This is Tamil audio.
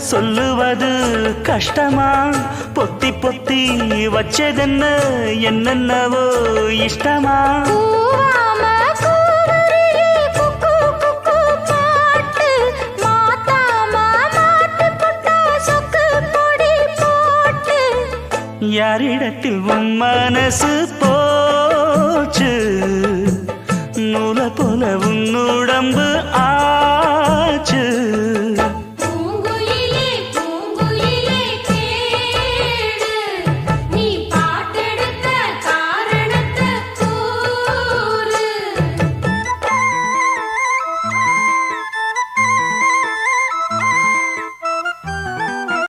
சொல்லுவது கஷ்டமா பொத்தி பொத்தி வச்சதென்ன என்னென்னவோ இஷ்டமா யாரிடத்தில் உன் மனசு போச்சு நூல போல உன் உடம்பு